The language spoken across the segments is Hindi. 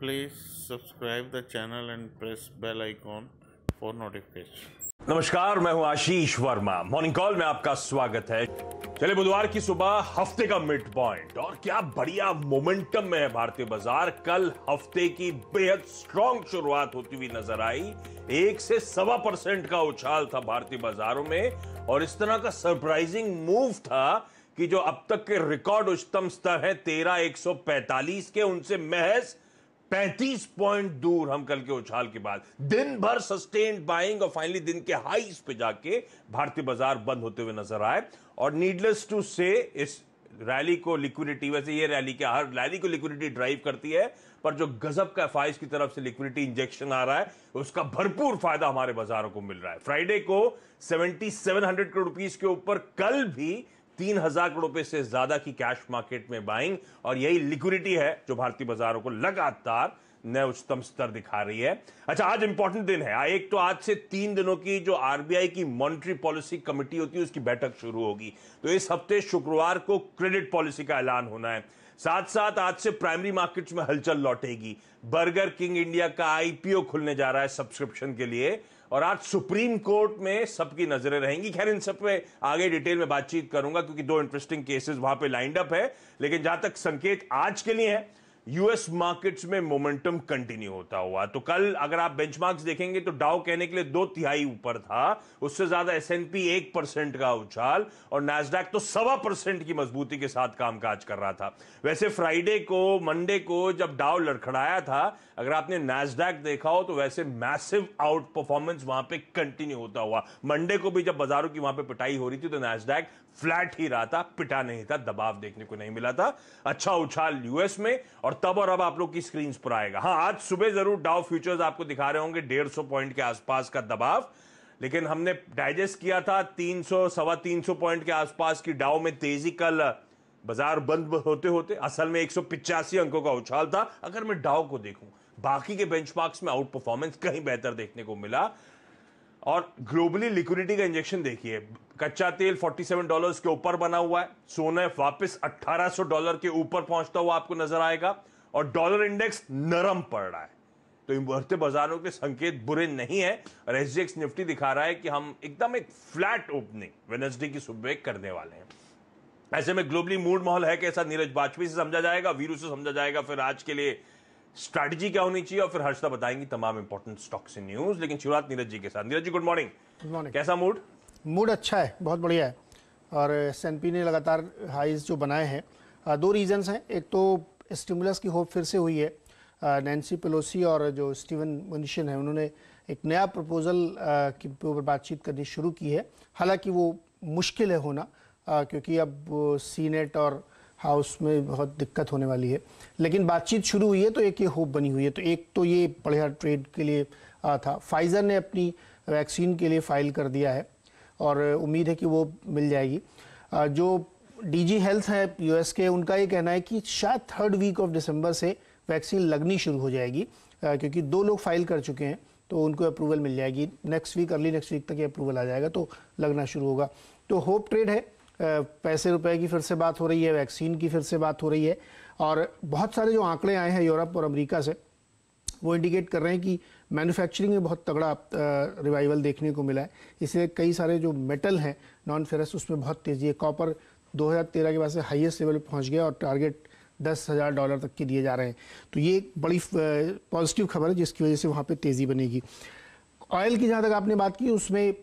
Please subscribe the channel and press bell icon for notification. नमस्कार, मैं हूं आशीष वर्मा। मॉर्निंग कॉल में आपका स्वागत है। चले बुधवार की सुबह हफ्ते का मिड पॉइंट और क्या बढ़िया मोमेंटम में है भारतीय बाजार। कल हफ्ते की बेहद स्ट्रॉन्ग शुरुआत होती हुई नजर आई। 1 से 1.25% का उछाल था भारतीय बाजारों में और इस तरह का सरप्राइजिंग मूव था कि जो अब तक के रिकॉर्ड उच्चतम स्तर है 13,145 के, उनसे महज 35 पॉइंट दूर हम कल के उछाल के बाद दिन भर सस्टेन्ड बाइंग और फाइनली दिन के हाईस पे जाके भारतीय बाजार बंद होते हुए नजर आए। और नीडलेस टू से इस रैली को लिक्विडिटी, वैसे ये रैली क्या, हर रैली को लिक्विडिटी ड्राइव करती है, पर जो गजब का एफआईज की तरफ से लिक्विडिटी इंजेक्शन आ रहा है उसका भरपूर फायदा हमारे बाजारों को मिल रहा है। फ्राइडे को 7700 करोड़ रुपीस के ऊपर, कल भी 3000 करोड़ रुपए से ज्यादा की कैश मार्केट में बाइंग, और यही लिक्विडिटी है जो भारतीय बाजारों को लगातार नए उच्चतम स्तर दिखा रही है। अच्छा, आज इंपॉर्टेंट दिन है। एक तो आज से 3 दिनों की जो आरबीआई की मॉनेटरी पॉलिसी कमेटी होती है उसकी बैठक शुरू होगी। तो इस हफ्ते शुक्रवार को क्रेडिट पॉलिसी का ऐलान होना है। साथ साथ आज से प्राइमरी मार्केट्स में हलचल लौटेगी। बर्गर किंग इंडिया का आईपीओ खुलने जा रहा है सब्सक्रिप्शन के लिए, और आज सुप्रीम कोर्ट में सबकी नजरें रहेंगी। खैर, इन सब पे आगे डिटेल में बातचीत करूंगा क्योंकि 2 इंटरेस्टिंग केसेस वहां पे लाइंड अप है। लेकिन जहां तक संकेत आज के लिए है, यूएस मार्केट्स में मोमेंटम कंटिन्यू होता हुआ। तो कल अगर आप बेंचमार्क्स देखेंगे तो डाउ कहने के लिए 2/3 ऊपर था, उससे ज्यादा एसएनपी 1% का उछाल, और नैस्डैक तो 1.25% की मजबूती के साथ कामकाज कर रहा था। वैसे फ्राइडे को, मंडे को जब डाउ लड़खड़ाया था, अगर आपने नैस्डैक देखा हो तो वैसे मैसिव आउट परफॉर्मेंस वहां पे कंटिन्यू होता हुआ। मंडे को भी जब बाजारों की वहां पे पिटाई हो रही थी तो नैस्डैक फ्लैट ही रहा था, पिटा नहीं था, दबाव देखने को नहीं मिला था। अच्छा उछाल यूएस में, और तब और अब आप लोग की स्क्रीन पर आएगा। हाँ, आज सुबह जरूर डाउ फ्यूचर्स आपको दिखा रहे होंगे 150 पॉइंट के आसपास का दबाव, लेकिन हमने डाइजेस्ट किया था 300 सवा 300 पॉइंट के आसपास की डाउ में तेजी। कल बाजार बंद होते होते असल में 185 अंकों का उछाल था। अगर मैं डाउ को देखूं, बाकी के बेंचमार्क्स में आउट परफॉर्मेंस कहीं बेहतर देखने को मिला। और ग्लोबली लिक्विडिटी का इंजेक्शन देखिए, कच्चा तेल $47 के ऊपर बना हुआ है, सोना वापस $1800 के ऊपर पहुंचता हुआ आपको नजर आएगा, और डॉलर इंडेक्स नरम पड़ रहा है। तो इन बढ़ते बाजारों के संकेत बुरे नहीं है, और एसजीएक्स निफ्टी दिखा रहा है कि हम एकदम एक फ्लैट ओपनिंग वेडनेसडे की सुबह करने वाले हैं। ऐसे में ग्लोबली मूड माहौल है कैसा, नीरज वाजपेयी से समझा जाएगा, वीरू से समझा जाएगा, फिर आज के लिए स्ट्रैटेजी क्या होनी चाहिए, और फिर हर्षदा बताएंगी तमाम इंपॉर्टेंट स्टॉक्स इन न्यूज। लेकिन शुरुआत नीरज जी के साथ। Neeraj ji, good morning. Good morning. कैसा मूड? मूड अच्छा है, बहुत बढ़िया है। और एसएनपी ने लगातार हाईज जो बनाए हैं, 2 रीजंस हैं। एक तो स्टिमुलस की होप फिर से हुई है। नैन्सी पेलोसी और जो स्टीवन मुनिशन है, उन्होंने एक नया प्रपोजल के ऊपर बातचीत करनी शुरू की है। हालांकि वो मुश्किल है होना, क्योंकि अब सीनेट और हाउस में बहुत दिक्कत होने वाली है, लेकिन बातचीत शुरू हुई है तो एक ये होप बनी हुई है। तो एक तो ये बढ़िया ट्रेड के लिए था। फाइजर ने अपनी वैक्सीन के लिए फाइल कर दिया है और उम्मीद है कि वो मिल जाएगी। जो डीजी हेल्थ है यूएस के, उनका ये कहना है कि शायद 3rd वीक ऑफ दिसंबर से वैक्सीन लगनी शुरू हो जाएगी, क्योंकि 2 लोग फाइल कर चुके हैं तो उनको अप्रूवल मिल जाएगी। Next week, early next week तक ये अप्रूवल आ जाएगा तो लगना शुरू होगा। तो होप ट्रेड है। पैसे रुपए की फिर से बात हो रही है, वैक्सीन की फिर से बात हो रही है, और बहुत सारे जो आंकड़े आए हैं यूरोप और अमेरिका से, वो इंडिकेट कर रहे हैं कि मैन्युफैक्चरिंग में बहुत तगड़ा रिवाइवल देखने को मिला है। इसलिए कई सारे जो मेटल हैं नॉन फेरस, उसमें बहुत तेज़ी है। कॉपर 2013 के बाद से हाईएस्ट लेवल पर पहुंच गया और टारगेट $10,000 तक के दिए जा रहे हैं। तो ये एक बड़ी पॉजिटिव खबर है जिसकी वजह से वहाँ पे तेज़ी बनेगी। ऑयल की जहाँ तक आपने बात की, उसमें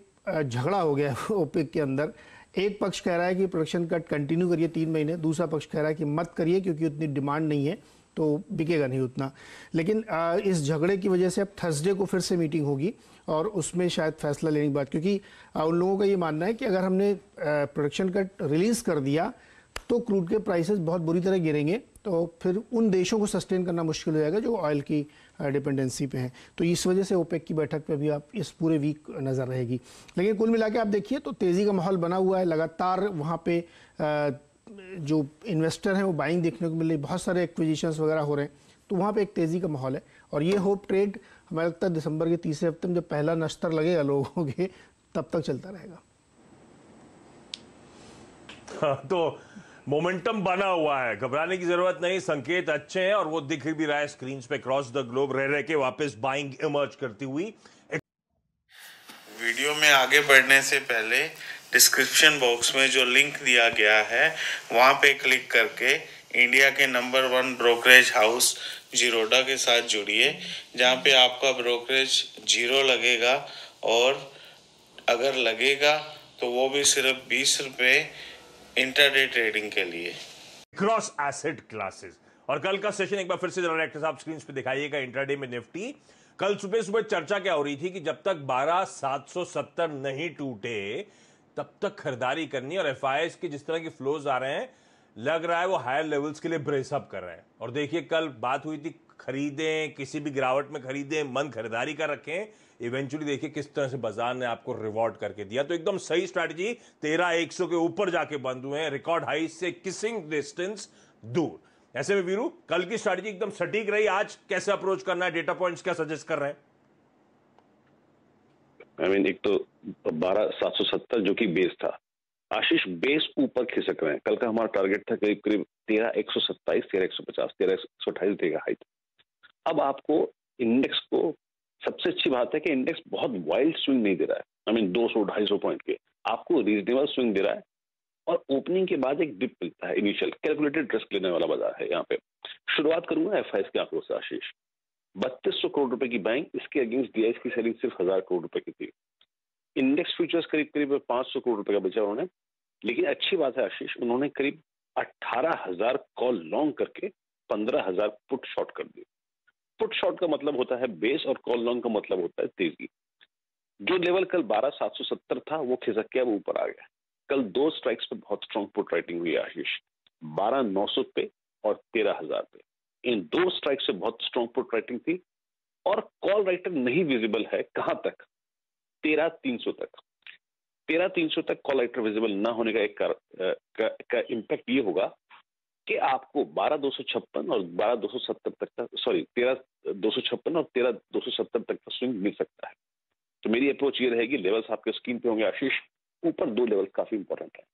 झगड़ा हो गया ओपेक के अंदर। एक पक्ष कह रहा है कि प्रोडक्शन कट कंटिन्यू करिए 3 महीने, दूसरा पक्ष कह रहा है कि मत करिए क्योंकि उतनी डिमांड नहीं है तो बिकेगा नहीं उतना। लेकिन इस झगड़े की वजह से अब थर्सडे को फिर से मीटिंग होगी और उसमें शायद फैसला लेने की बात, क्योंकि उन लोगों का ये मानना है कि अगर हमने प्रोडक्शन कट रिलीज़ कर दिया तो क्रूड के प्राइसेस बहुत बुरी तरह गिरेंगे, तो फिर उन देशों को सस्टेन करना मुश्किल हो जाएगा जो ऑयल की डिपेंडेंसी पे हैं। तो इस वजह से ओपेक की बैठक पे भी आप इस पूरे वीक नज़र रहेगी। लेकिन कुल मिला के आप देखिए तो तेज़ी का माहौल बना हुआ है। लगातार वहाँ पे जो इन्वेस्टर हैं वो बाइंग देखने को मिल रही, बहुत सारे एक्विजिशंस वगैरह हो रहे हैं, तो वहाँ पे एक तेज़ी का माहौल है। और ये होप ट्रेड हमें लगता है दिसंबर के तीसरे हफ्ते में जब पहला नश्तर लगेगा लोगों के, तब तक चलता रहेगा। तो मोमेंटम बना हुआ है, घबराने की जरूरत नहीं, संकेत अच्छे हैं और वो दिख भी रहा है स्क्रीन पे क्रॉस द ग्लोब रह के वापस बाइंग इमर्ज करती हुई। वीडियो में आगे बढ़ने से पहले डिस्क्रिप्शन बॉक्स में जो लिंक दिया गया है वहां पे क्लिक करके इंडिया के नंबर 1 ब्रोकरेज हाउस जीरोडा के साथ जुड़िए, जहां पे आपका ब्रोकरेज 0 लगेगा और अगर लगेगा तो वो भी सिर्फ 20 रुपये इंट्राडे ट्रेडिंग के लिए। क्रॉस एसेट क्लासेस और कल का सेशन एक बार फिर से डायरेक्टर साहब स्क्रीन पे दिखाइएगा। इंट्राडे में निफ्टी कल सुबह सुबह चर्चा क्या हो रही थी कि जब तक 12770 नहीं टूटे तब तक खरीदारी करनी, और एफआईएस के जिस तरह के फ्लोज आ रहे हैं लग रहा है वो हायर लेवल्स के लिए ब्रेस अप कर रहे हैं। और देखिए कल बात हुई थी खरीदें, किसी भी गिरावट में खरीदें, मन खरीदारी का रखें, इवेंचुअली देखिए किस तरह से बाजार ने आपको रिवॉर्ड करके दिया। तो एकदम सही स्ट्रैटेजी, 13100 के ऊपर जाके बंद हुए हैं, रिकॉर्ड हाई से किसिंग डिस्टेंस दूर। ऐसे में वीरू कल की स्ट्रैटेजी एकदम सटीक रही, आज कैसे अप्रोच करना है, डेटा पॉइंट्स क्या सजेस्ट कर रहे हैं? एक तो 12770 जो कि बेस था, आशीष बेस ऊपर खिसक रहे हैं। कल का हमारा टारगेट था करीब करीब 13127, 13150, 13128 देगा हाई। अब आपको इंडेक्स को, सबसे अच्छी बात है कि इंडेक्स बहुत वाइल्ड स्विंग नहीं दे रहा है। 200-250 पॉइंट के आपको रीजनेबल स्विंग दे रहा है, और ओपनिंग के बाद एक डिप मिलता है। इनिशियल कैलकुलेटेड रिस्क लेने वाला बाजार है। यहाँ पे शुरुआत करूंगा एफआईएस के आंकड़ों से आशीष। 3200 करोड़ रुपए की बाइंग, इसके अगेंस्ट डीआईएस की सेलिंग सिर्फ 1000 करोड़ रुपए की थी। इंडेक्स फ्यूचर्स करीब करीब 500 करोड़ रुपए का बेचा उन्होंने। लेकिन अच्छी बात है आशीष, उन्होंने करीब 18000 कॉल लॉन्ग करके 15000 पुट शॉर्ट कर दिए। पुट शॉर्ट का मतलब होता है बेस, और कॉल लॉन्ग का मतलब होता है तेजी। जो लेवल कल 12770 था वो खिसक के अब ऊपर आ गया। कल 2 स्ट्राइक्स पे बहुत स्ट्रॉन्ग पुट राइटिंग हुई है आशीष, 12900 पे और 13000 पे। इन 2 स्ट्राइक्स से बहुत स्ट्रॉन्ग पुट राइटिंग थी, और कॉल राइटर नहीं विजिबल है कहां तक, 13300 तक। 13300 तक कॉल राइटर विजिबल ना होने का एक इम्पैक्ट ये होगा कि आपको 12256 और 12270 तक का, 13256 और 13270 तक का स्विंग मिल सकता है। तो मेरी अप्रोच ये रहेगी, लेवल्स आपके स्क्रीन पे होंगे आशीष। ऊपर 2 लेवल काफी इंपॉर्टेंट है,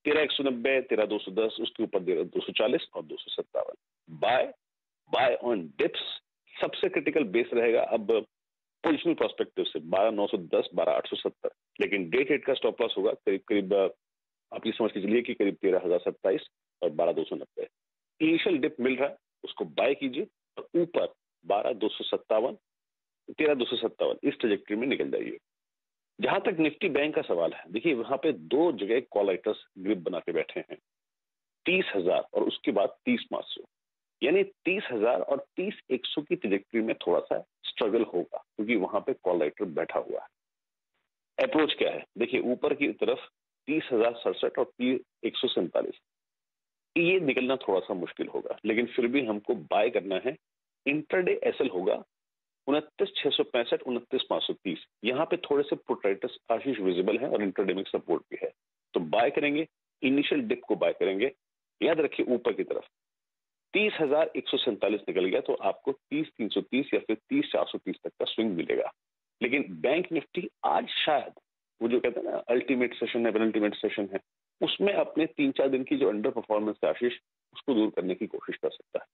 13190, 13210, उसके ऊपर 240 और 257। बाय ऑन डिप्स सबसे क्रिटिकल बेस रहेगा अब पोजिशनल पर्सपेक्टिव से 12910, 12870। लेकिन डे ट्रेड का स्टॉप लॉस होगा करीब करीब, आप ये समझ के चलिए कि करीब 13027 और 12290। इनिशियल डिप मिल रहा है, उसको बाय कीजिए, और ऊपर 12257, 13257 इस ट्रेजेक्टरी में निकल जाइए। जहां तक निफ्टी बैंक का सवाल है, देखिए वहां पे 2 जगह कॉल राइटर्स ग्रिप बना के बैठे हैं, 30000 और उसके बाद 30500। यानी 30000 और 30100 की ट्रेजेक्टरी में थोड़ा सा स्ट्रगल होगा, क्योंकि वहां पे कॉल राइटर बैठा हुआ है। अप्रोच क्या है, देखिए ऊपर की तरफ 30067 और 147, ये निकलना थोड़ा सा मुश्किल होगा, लेकिन फिर भी हमको बाय करना है। इंट्राडे एसएल होगा 29665, 29530। यहाँ पे थोड़े से पुट राइटर्स आशीष विजिबल हैं और इंट्राडे में सपोर्ट भी है, तो बाय करेंगे। इनिशियल डिप को बाय करेंगे। याद रखिए ऊपर की तरफ 30147 निकल गया तो आपको 30330 या फिर 30430 तक का स्विंग मिलेगा। लेकिन बैंक निफ्टी आज शायद वो जो कहते हैं ना अल्टीमेट सेशन है, पेनल्टीमेट सेशन है, उसमें अपने 3-4 दिन की जो अंडर परफॉर्मेंस है आशीष, उसको दूर करने की कोशिश कर सकता है।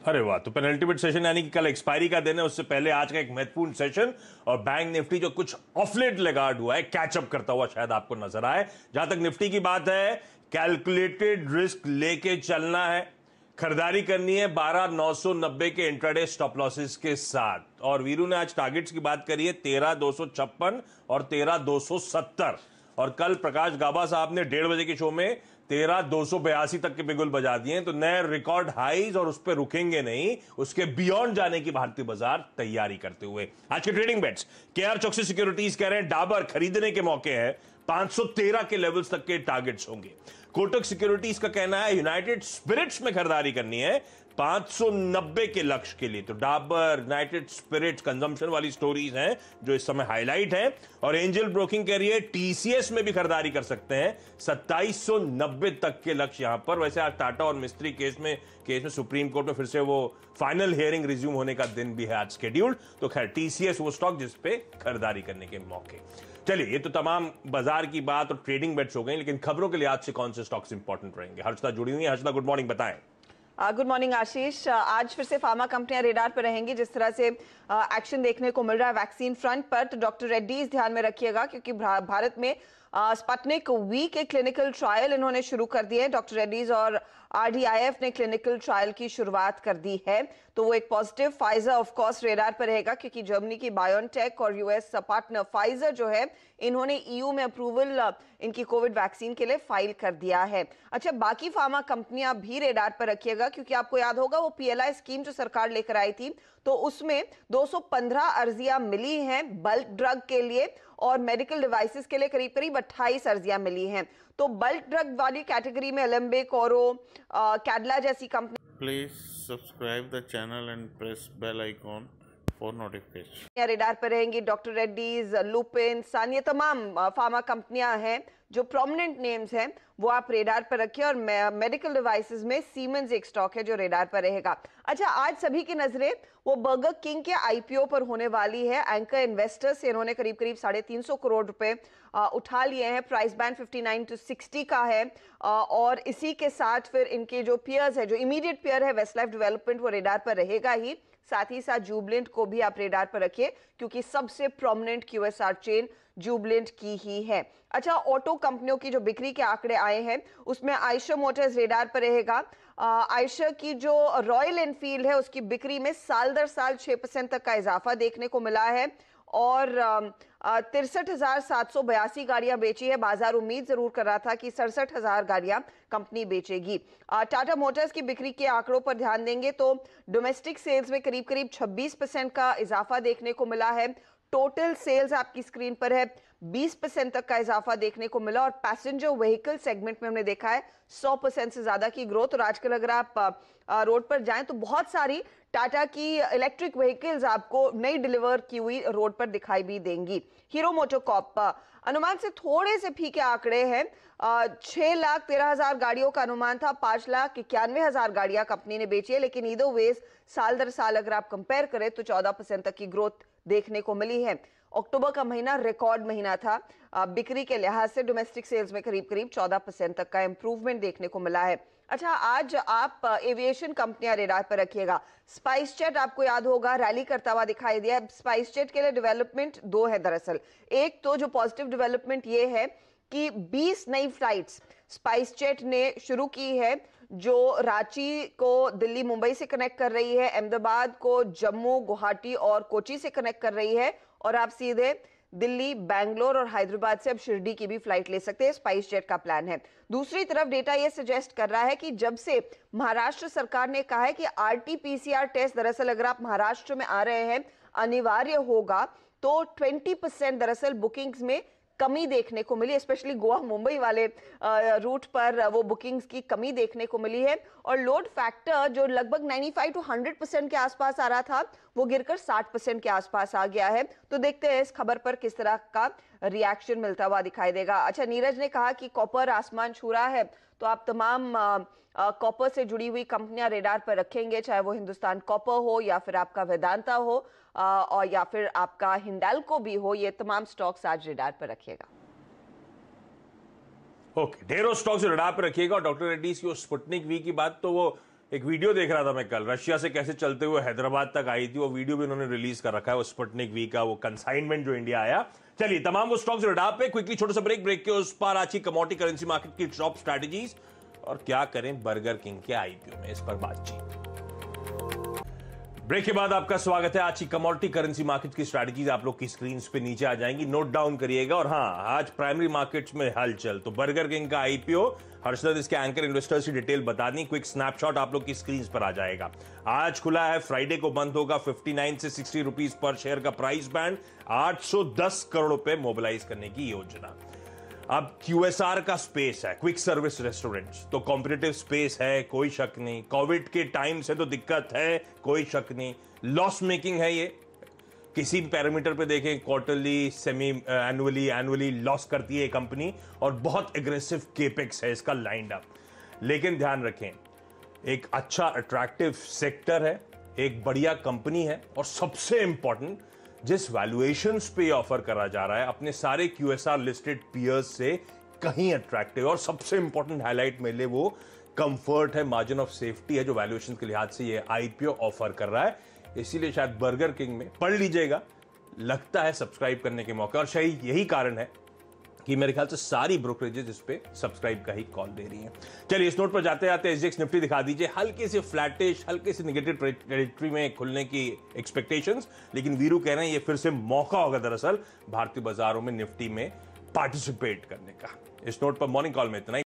अरे वाह, तो पेनल्टीमेट सेशन यानी कि कल एक्सपायरी का दिन है, उससे पहले आज का एक महत्वपूर्ण सेशन, और बैंक निफ्टी जो कुछ ऑफलेट लेगार्ड हुआ है, कैचअप करता हुआ शायद आपको नजर आए। जहां तक निफ्टी की बात है, कैलकुलेटेड रिस्क लेके चलना है, खरीदारी करनी है 12990 के इंट्राडे स्टॉप लॉसेस के साथ। और वीरू ने आज टारगेट्स की बात करी है 13256 और 13270, और कल प्रकाश गाबा साहब ने 1:30 बजे के शो में 13282 तक के बिगुल बजा दिए। तो नए रिकॉर्ड हाईज, और उस पर रुकेंगे नहीं, उसके बियॉन्ड जाने की भारतीय बाजार तैयारी करते हुए। आज के ट्रेडिंग बेट्स, केआर चौकसी सिक्योरिटीज कह रहे हैं डाबर खरीदने के मौके हैं, 513 के लेवल्स तक के टारगेट्स होंगे। कोटक सिक्योरिटीज का कहना है यूनाइटेड स्पिरिट्स में खरीदारी करनी है 590 के लक्ष्य के लिए। तो डाबर, यूनाइटेड स्पिरिट्स, कंजम्पशन वाली स्टोरीज हैं जो इस समय हाईलाइट है। और एंजल ब्रोकिंग कह रही है टीसीएस में भी खरीदारी कर सकते हैं, 2790 तक के लक्ष्य यहां पर। वैसे आज टाटा और मिस्त्री केस में सुप्रीम कोर्ट में फिर से वो फाइनल हियरिंग रिज्यूम होने का दिन भी है आज शेड्यूल्ड। तो खैर टीसीएस वो स्टॉक जिस पे खरीदारी करने के मौके। चलिए, ये तो तमाम बाजार की बात और ट्रेडिंग बेट्स हो गई, लेकिन खबरों के लिहाज से कौन से स्टॉक्स इंपॉर्टेंट रहेंगे? हर्षदा जुड़ी हुई है। हर्षदा, गुड मॉर्निंग, बताएं। गुड मॉर्निंग आशीष। आज फिर से फार्मा कंपनियां रेडार पर रहेंगी। जिस तरह से एक्शन देखने को मिल रहा है वैक्सीन फ्रंट पर, तो डॉक्टर रेड्डीज ध्यान में रखिएगा, क्योंकि भारत में स्पुतनिक वी के क्लिनिकल ट्रायल इन्होंने शुरू कर दिए हैं। डॉक्टर रेड्डीज और RDIF ने क्लिनिकल ट्रायल की शुरुआत कर दी है, तो वो एक positive. Pfizer of course radar पर रहेगा, क्योंकि जर्मनी की बायोनटेक और US पार्टनर फाइजर जो है, इन्होंने EU में अप्रूवल इनकी कोविड वैक्सीन के लिए फाइल कर दिया है। अच्छा, बाकी फार्मा कंपनियां भी रेडार पर रखिएगा, क्योंकि आपको याद होगा वो PLI स्कीम जो सरकार लेकर आई थी, तो उसमें 215 अर्जियां मिली हैं बल्क ड्रग के लिए, और मेडिकल डिवाइसेस के लिए करीब करीब 28 अर्जियां मिली हैं। तो बल्क ड्रग वाली कैटेगरी में एलेम्बिक, औरो, कैडला जैसी company. Please subscribe the channel and press bell icon for notification. Radar पर रहेंगी। डॉक्टर रेड्डीज, लुपिन, सन, ये तमाम फार्मा कंपनियां हैं जो प्रोमिनेंट नेम्स हैं, वो आप रेडार पर रखिए। और मेडिकल डिवाइसेस में सीमेंस एक स्टॉक है जो रेडार पर रहेगा। अच्छा, आज सभी की नजरें वो बर्गर किंग के IPO पर होने वाली है। एंकर इन्वेस्टर्स से इन्होंने करीब करीब 350 करोड़ रुपए उठा लिए हैं। प्राइस बैंड 59 to 60 का है, और इसी के साथ फिर इनके जो पियर्स है, जो इमीडिएट पियर है वेस्टलाइफ डेवलपमेंट, वो रेडार पर रहेगा ही। साथ ही साथ जुबलेंट को भी आप रेडार पर रखिए, क्योंकि सबसे प्रोमिनेंट QSR चेन जुबलेंट की ही है। अच्छा, ऑटो कंपनियों की जो बिक्री के आंकड़े आए हैं, उसमें आयशर मोटर्स रेडार पर रहेगा। आयशर की जो रॉयल एनफील्ड है, उसकी बिक्री में साल दर साल 6% तक का इजाफा देखने को मिला है, और 63,782 गाड़ियां बेची है। बाजार उम्मीद जरूर कर रहा था कि 67,000 गाड़ियां कंपनी बेचेगी। टाटा मोटर्स की बिक्री के आंकड़ों पर ध्यान देंगे तो डोमेस्टिक सेल्स में करीब करीब 26% का इजाफा देखने को मिला है। टोटल सेल्स आपकी स्क्रीन पर है, 20% तक का इजाफा देखने को मिला, और पैसेंजर व्हीकल सेगमेंट में हमने देखा है 100% से ज्यादा की ग्रोथ। और आजकल अगर आप रोड पर जाएं तो बहुत सारी टाटा की इलेक्ट्रिक व्हीकल्स आपको नई डिलीवर की हुई रोड पर दिखाई भी देंगी। हीरो मोटोकॉर्प अनुमान से थोड़े से फीके आंकड़े हैं। 6,13,000 गाड़ियों का अनुमान था, 5,91,000 गाड़ियां कंपनी ने बेची है, लेकिन ईदर वेज साल दर साल अगर आप कंपेयर करें तो 14% तक की ग्रोथ देखने को मिली है। अक्टूबर का महीना रिकॉर्ड महीना था बिक्री के लिहाज से। डोमेस्टिक सेल्स में करीब करीब 14% तक का इंप्रूवमेंट देखने को मिला है। अच्छा, आज आप एविएशन कंपनियां रेडार पर रखिएगा। स्पाइस जेट आपको याद होगा रैली करता हुआ दिखाई दिया। स्पाइस जेट के लिए डेवलपमेंट 2 है दरअसल। एक तो जो पॉजिटिव डेवलपमेंट ये है कि 20 नई फ्लाइट्स स्पाइस जेट ने शुरू की है, जो रांची को दिल्ली मुंबई से कनेक्ट कर रही है, अहमदाबाद को जम्मू, गुवाहाटी और कोची से कनेक्ट कर रही है, और आप सीधे दिल्ली, बैंगलोर और हैदराबाद से अब शिरडी की भी फ्लाइट ले सकते हैं। स्पाइस जेट का प्लान है। दूसरी तरफ डेटा यह सजेस्ट कर रहा है कि जब से महाराष्ट्र सरकार ने कहा है कि RT-PCR टेस्ट दरअसल अगर आप महाराष्ट्र में आ रहे हैं अनिवार्य होगा, तो 20% दरअसल बुकिंग्स में कमी देखने को मिली। स्पेशली गोवा मुंबई वाले रूट पर वो बुकिंग्स की कमी देखने को मिली है, और लोड फैक्टर जो लगभग 95 to 100% के आसपास आ रहा था, वो गिरकर 60% के आसपास आ गया है। तो देखते हैं इस खबर पर किस तरह का रिएक्शन मिलता हुआ दिखाई देगा। अच्छा, नीरज ने कहा कि कॉपर आसमान छू रहा है, तो आप तमाम कॉपर से जुड़ी हुई कंपनियां रेडार पर रखेंगे, चाहे वो हिंदुस्तान कॉपर हो, या फिर आपका वेदांता हो, और या फिर आपका हिंडाल्को भी हो। ये तमाम स्टॉक्स आज रेडार पर रखिएगा। ओके, ढेरों स्टॉक्स रेडार पर रखिएगा। और डॉक्टर रेड्डीज की स्पुतनिक वी की बात, तो वो एक वीडियो देख रहा था मैं कल, रशिया से कैसे चलते हुए हैदराबाद तक आई थी, वो वीडियो भी उन्होंने रिलीज कर रखा है, वो स्पुतनिक वी का वो कंसाइनमेंट जो इंडिया आया। चलिए, तमाम वो स्टॉक्स रेडार पे। क्विकली छोटा सा ब्रेक के उस पार आज की कमोडिटी करेंसी मार्केट की टॉप स्ट्रैटेजीज, और क्या करें बर्गर किंग के IPO में, इस पर बातचीत। ब्रेक के बाद आपका स्वागत है। आज की कमोडिटी करेंसी मार्केट की स्ट्रैटेजीज आप लोग की स्क्रीन पे नीचे आ जाएंगी, नोट डाउन करिएगा। और हाँ, आज प्राइमरी मार्केट्स में हलचल, तो बर्गर किंग का IPO, हर्षद इसके एंकर इन्वेस्टर्स की डिटेल बता दी। क्विक स्नैपशॉट आप लोग की स्क्रीन पर आ जाएगा। आज खुला है, फ्राइडे को बंद होगा। 59 से 60 रुपीज पर शेयर का प्राइस बैंड, 810 करोड़ रुपए मोबिलाइज करने की योजना। अब QSR का स्पेस है, क्विक सर्विस रेस्टोरेंट्स, तो कॉम्पिटिटिव स्पेस है, कोई शक नहीं। कोविड के टाइम से तो दिक्कत है, कोई शक नहीं। लॉस मेकिंग है ये, किसी भी पैरामीटर पे देखें, क्वार्टरली, सेमी एनुअली लॉस करती है कंपनी, और बहुत एग्रेसिव केपेक्स है इसका लाइंड अप। लेकिन ध्यान रखें, एक अच्छा अट्रैक्टिव सेक्टर है, एक बढ़िया कंपनी है, और सबसे इंपॉर्टेंट जिस वैल्यूएशंस पे ऑफर करा जा रहा है अपने सारे QSR लिस्टेड पीयर्स से कहीं अट्रैक्टिव, और सबसे इंपॉर्टेंट हाईलाइट मेरे लिए वो कंफर्ट है, मार्जिन ऑफ सेफ्टी है जो वैल्यूएशन के लिहाज से ये IPO ऑफर कर रहा है। इसीलिए शायद बर्गर किंग में पढ़ लीजिएगा, लगता है सब्सक्राइब करने के मौके, और शायद यही कारण है कि मेरे ख्याल से सारी ब्रोकरेजेस इस पे सब्सक्राइब का ही कॉल दे रही हैं। चलिए इस नोट पर जाते जाते SGX निफ्टी दिखा दीजिए, हल्के से फ्लैटिश, हल्के से नेगेटिव टेरिटरी में खुलने की एक्सपेक्टेशंस, लेकिन वीरू कह रहे हैं ये फिर से मौका होगा दरअसल भारतीय बाजारों में निफ्टी में पार्टिसिपेट करने का। इस नोट पर मॉर्निंग कॉल में इतना ही।